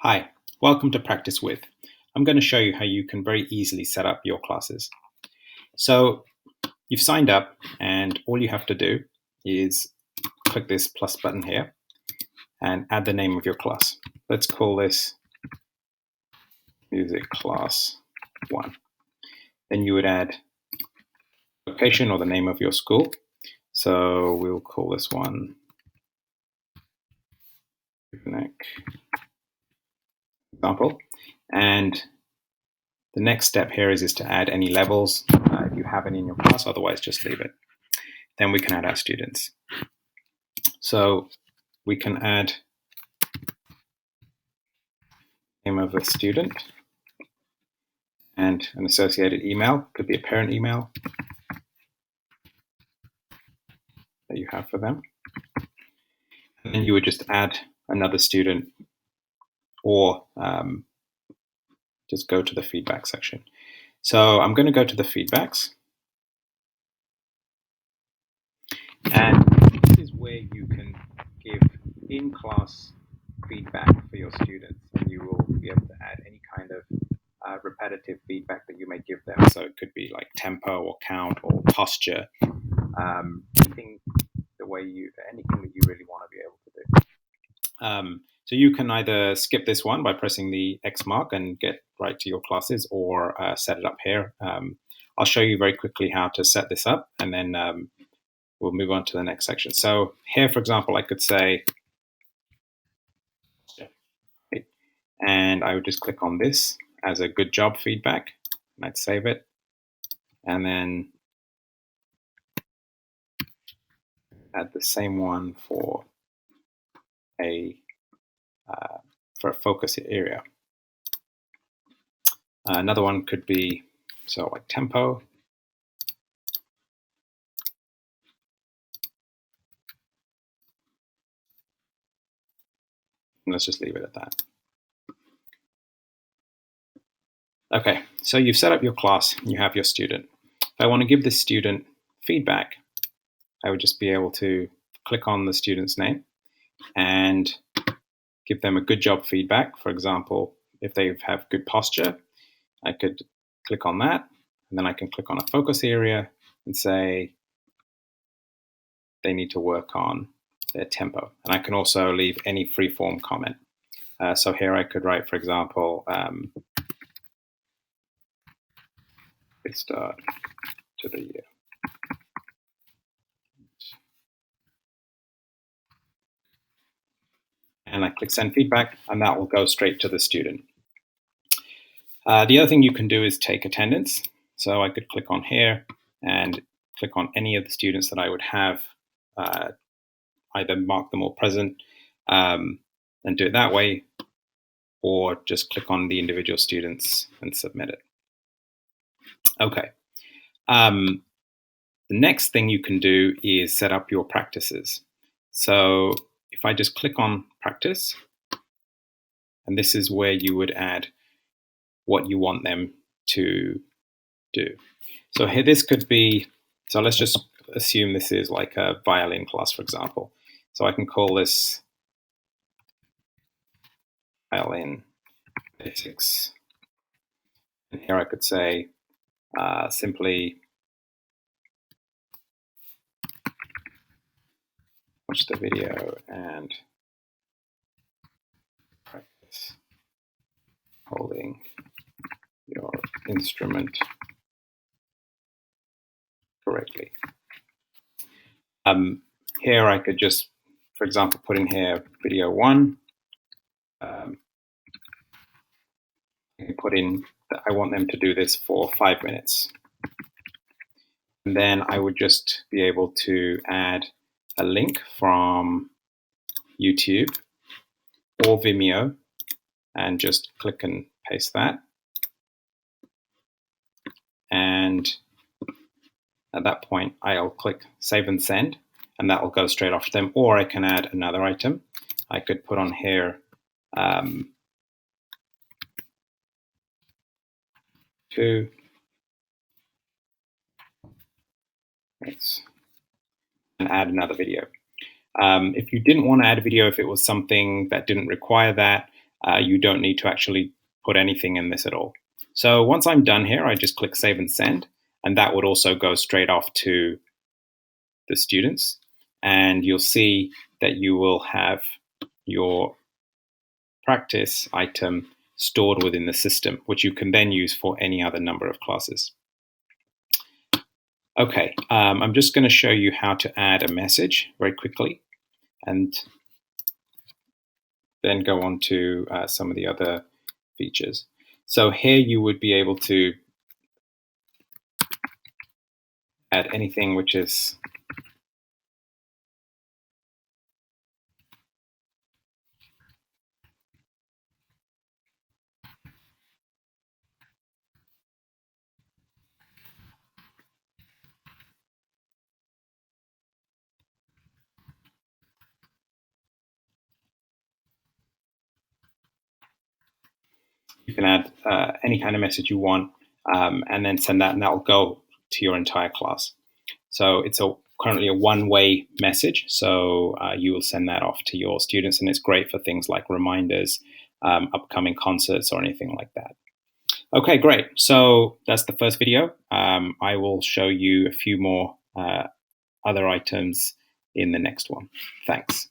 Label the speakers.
Speaker 1: Hi, welcome to Practice With. I'm going to show you how you can very easily set up your classes. So you've signed up and all you have to do is click this plus button here and add the name of your class. Let's call this Music Class 1. Then you would add location or the name of your school. So we'll call this one example. And the next step here is to add any levels if you have any in your class, otherwise just leave it. Then we can add our students. So we can add name of a student and an associated email, could be a parent email that you have for them. And then you would just add another student or just go to the feedback section. So I'm going to go to the feedbacks. And this is where you can give in-class feedback for your students. And you will be able to add any kind of repetitive feedback that you may give them. So it could be like tempo or count or posture, anything that you really want to be able to do. So you can either skip this one by pressing the X mark and get right to your classes, or set it up here. I'll show you very quickly how to set this up, and then we'll move on to the next section. So here, for example, I could say, and I would just click on this as a good job feedback, and I'd save it, and then add the same one for a focus area. Another one could be like tempo. And let's just leave it at that. Okay, so you've set up your class, you have your student. If I want to give this student feedback, I would just be able to click on the student's name and give them a good job feedback. For example, if they have good posture, I could click on that, and then I can click on a focus area and say they need to work on their tempo. And I can also leave any free-form comment. So here I could write, for example, good start to the year. And I click send feedback, and that will go straight to the student. The other thing you can do is take attendance. So I could click on here and click on any of the students that I would have, either mark them all present and do it that way, or just click on the individual students and submit it. Okay. The next thing you can do is set up your practices. So if I just click on practice, and this is where you would add what you want them to do. So here, this could be, so let's just assume this is like a violin class, for example. So I can call this violin basics. And here I could say simply watch the video and practice holding your instrument correctly. Here I could just, for example, put in here video 1. I can put in that I want them to do this for 5 minutes. And then I would just be able to add a link from YouTube or Vimeo and just click and paste that. And at that point, I'll click save and send, and that will go straight off to them. Or I can add another item. I could put on here and add another video. If you didn't want to add a video, if it was something that didn't require that, you don't need to actually put anything in this at all. So once I'm done here, I just click Save and Send, and that would also go straight off to the students. And you'll see that you will have your practice item stored within the system, which you can then use for any other number of classes. Okay, I'm just going to show you how to add a message very quickly, and then go on to some of the other features. So here you would be able to add anything which is you can add any kind of message you want, and then send that, and that will go to your entire class. So it's currently a one-way message, so you will send that off to your students, and it's great for things like reminders, upcoming concerts, or anything like that. Okay, great. So that's the first video. I will show you a few more other items in the next one. Thanks.